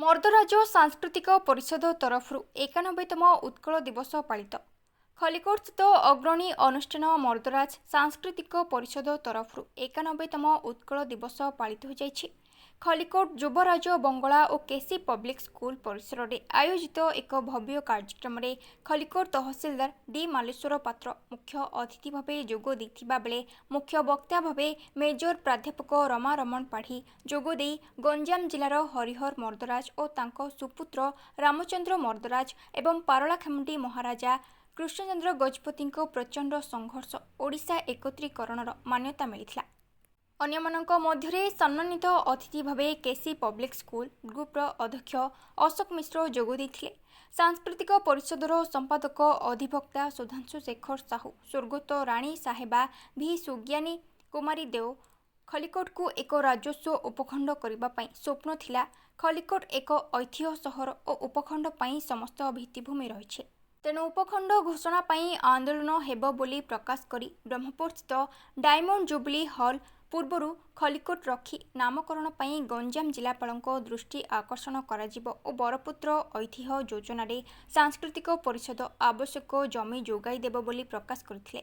मर्दराज सांस्कृतिक परिषद तरफ 91तम उत्कल दिवस पालित। खलिकोट स्थित अग्रणी अनुष्ठान मर्दराज सांस्कृतिक परिषद तरफ 91तम उत्कल दिवस पालित हो जाइछि। खलिकोट युवराज बंगला और केसी पब्लिक स्कूल परिसर में आयोजित एक भव्य कार्यक्रम में खलिकोट तहसीलदार डी मालेश्वर पात्र मुख्य अतिथि भाव जोग देथिबा बेले मुख्य वक्ता भाव मेजर प्राध्यापक रमा रमण पाढ़ी जोगदे गंजाम जिलार हरिहर मर्दराज और तांको सुपुत्र रामचंद्र मर्दराज एवं पारलाखेमुंडी महाराजा कृष्णचंद्र गजपति प्रचंड संघर्ष ओडिशा एकत्रीकरणर मान्यता मिलिथिला। अन्यମାନଙ୍କ ମଧ୍ୟରେ ସମ୍ମାନିତ ଅତିଥି ଭାବେ କେସି ପବ୍ଲିକ୍ ସ୍କୁଲ ଗ୍ରୁପର ଅଧ୍ୟକ୍ଷ ଅଶୋକ ମିଶ୍ର ଯୋଗ ଦେଇଥିଲେ। ସାଂସ୍କୃତିକ ପରିଷଦର ସମ୍ପାଦକ ଅଧିବକ୍ତା ସୁଧାଂଶୁ ଶେଖର ସାହୁ, ସ୍ୱର୍ଗତ ରାଣୀ ସାହେବା ଭି ସୁଜ୍ଞାନୀ କୁମାରୀ ଦେଓ ଖଲିକୋଟକୁ ଏକ ରାଜସ୍ୱ ଉପଖଣ୍ଡ କରିବା ପାଇଁ ସ୍ୱପ୍ନ ଥିଲା। ଖଲିକୋଟ ଏକ ଐତିହ୍ୟ ସହର ଓ ଉପଖଣ୍ଡ ପାଇଁ ସମସ୍ତ ଭିତ୍ତିଭୂମି ରହିଛି। ତେଣୁ ଉପଖଣ୍ଡ ଘୋଷଣା ପାଇଁ ଆନ୍ଦୋଳନ ହେବ ବୋଲି ପ୍ରକାଶ କରି ବ୍ରହ୍ମପୁରସ୍ଥିତ ଡାଇମଣ୍ଡ ଜୁବଲି ହଲ୍ ପୂର୍ବରୁ ଖଲିକୋଟ ରଖି ନାମକରଣ ପାଇଁ ଗଞ୍ଜାମ ଜିଲ୍ଲାପାଳଙ୍କ ଦୃଷ୍ଟି ଆକର୍ଷଣ କରାଯିବ ଓ ବରପୁତ୍ର ଐତିହ୍ୟ ଯୋଜନାରେ ସାଂସ୍କୃତିକ ପରିଷଦ ଆବଶ୍ୟକ ଜମି ଯୋଗାଇ ଦେବ ବୋଲି ପ୍ରକାଶ କରିଥିଲେ।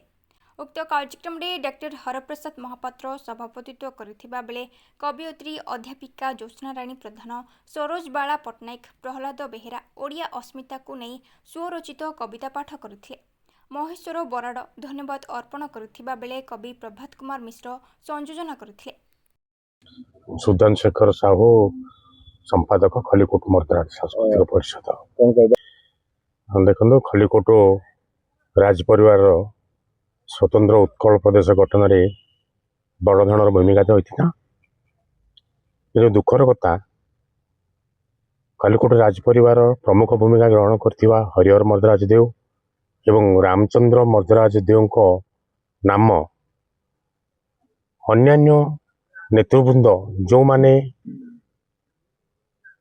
ଉକ୍ତ କାର୍ଯ୍ୟକ୍ରମରେ ଡାକ୍ତର ହରପ୍ରସାଦ ମହାପାତ୍ର ସଭାପତିତ୍ୱ କରିଥିବା ବେଳେ କବିୟତ୍ରୀ ଅଧ୍ୟାପିକା ଜ୍ୟୋତ୍ସ୍ନାରାଣୀ ପ୍ରଧାନ, ସରୋଜ ବାଳା ପଟ୍ଟନାୟକ, ପ୍ରହ୍ଲାଦ ବେହେରା ଓଡ଼ିଆ अस्मिताକୁ ନେଇ ସ୍ୱରଚିତ କବିତା ପାଠ କରିଥିଲେ। महेश्वर बराड़ धन्यवाद अर्पण करुथिबा बेले कवि प्रभात कुमार मिश्र संयोजन करथिले। सुधांशु शेखर साहू संपादक खलिकोट मर्दराज सांस्कृतिक परिषद। देखो खलिकोट राज परिवार स्वतंत्र उत्कल प्रदेश गठन में बड़ धरण भूमिका होता। ये दुखर कथा खलिकोट राज परिवार प्रमुख भूमिका ग्रहण करथिबा हरिहर मर्दराज देव एवं रामचंद्र मर्दराज देव नाम अन्यान्य नेतृवृंद जो माने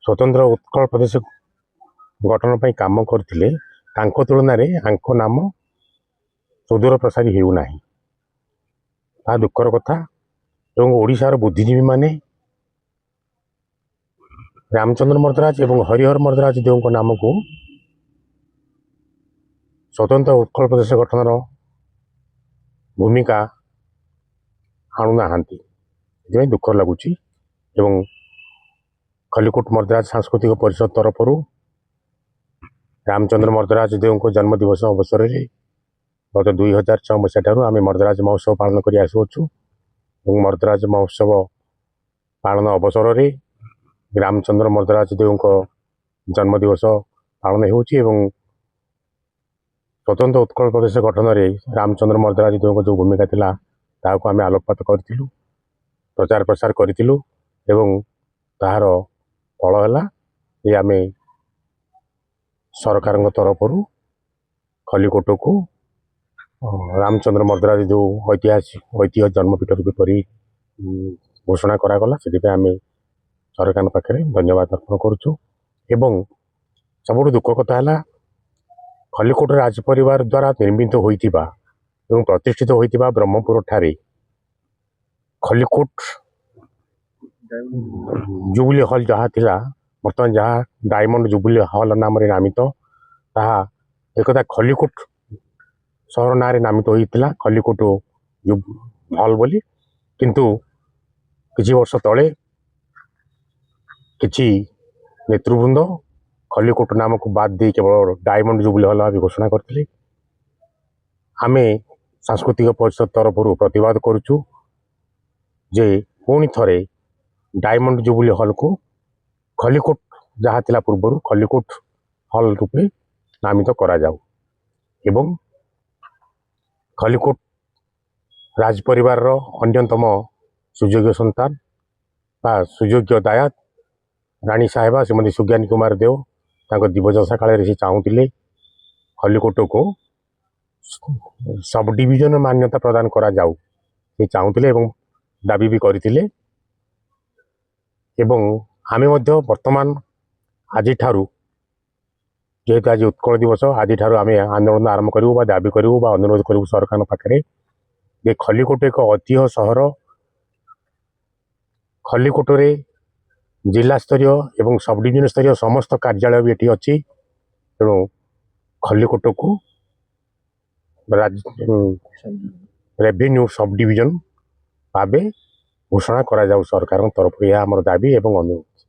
स्वतंत्र उत्कल प्रदेश गठन पर काम करथिले तांको तुलन में नाम सुदूर प्रसारी हेउना ता दुखर कथा। एवं ओडिशार बुद्धिजीवी माने रामचंद्र मर्दराज एवं हरिहर मर्दराज देव नाम को स्वतंत्र उत्कल प्रदेश गठन भूमिका आणुना दुख लगुच। खलिकोट मर्दराज सांस्कृतिक परिषद तरफ रामचंद्र मर्दराज देव को जन्म दिवस अवसर में गत 2006 मसीह आम मर्दराज महोत्सव पालन कर आसुचु। मर्दराज महोत्सव पालन अवसर में रामचंद्र मर्दराज देव को जन्म दिवस पालन हो स्वतंत्र उत्कल प्रदेश गठन में रामचंद्र मर्दराज देव जो भूमिका थिला ताको आम आलोकपात करूँ, प्रचार प्रसार करूँ एवं तार फल है आम सरकार तरफ खलिकोट को रामचंद्र मर्दराज जो ऐतिह्य जन्मपीठ रूप घोषणा करागला से आम सरकार पाखे धन्यवाद अर्पण करुचु। एवं सबुठ दुख कथा है खलिकोट राज परिवार द्वारा निर्मित होइतिबा एवं प्रतिष्ठित होइतिबा ब्रह्मपुर ठारे खलिकोट जुबली हॉल जहाँ थिला बर्तमान जहाँ डायमंड जुबली हॉल नाम नामित ताहा एकदा खलिकोट सहर ना नामित होइतिला खलिकोट हॉल बोली। किंतु किछि वर्ष तले किछि नेतृवृंद खलिकोट नाम को बाद दे केवल डायमंड जुबली हॉल भाव घोषणा करते। आमे सांस्कृतिक परिषद तरफ प्रतिवाद करुचु जे पुणी थरे डायमंड जुबली हॉल को खलिकोट जहाँ थिला पूर्व खलिकोट हॉल रूपे नामित करा जाऊ एवं खलिकोट राज परिवार अन्यतम सुयोग्य संतान बा सुयोग्य दायाद राणी साहेबा श्रीमती सुज्ञानी कुमार देव तांको दिवदशा काल से चाहूले खलिकोट को सब डिविजन मान्यता प्रदान करा जाऊ से चाहूले एवं दाबी भी करथिले। एवं आमे मध्य वर्तमान आज जेहेतु आज उत्कल दिवस आज आम आंदोलन आरंभ करूँ बा दाबी करूँ बा अनुरोध करूँ सरकार पाखे जे खलिकोट एक ऐतिह्य सहर खलिकोट जिला स्तरीय एवं सब डिविजन स्तरीय समस्त कार्यालय भी ये अच्छी तेणु खल्लीकोट को रेवेन्यू सब डिविजन भाव घोषणा करा जाऊ सरकार तरफ यह आम दाबी एवं अनुरोध।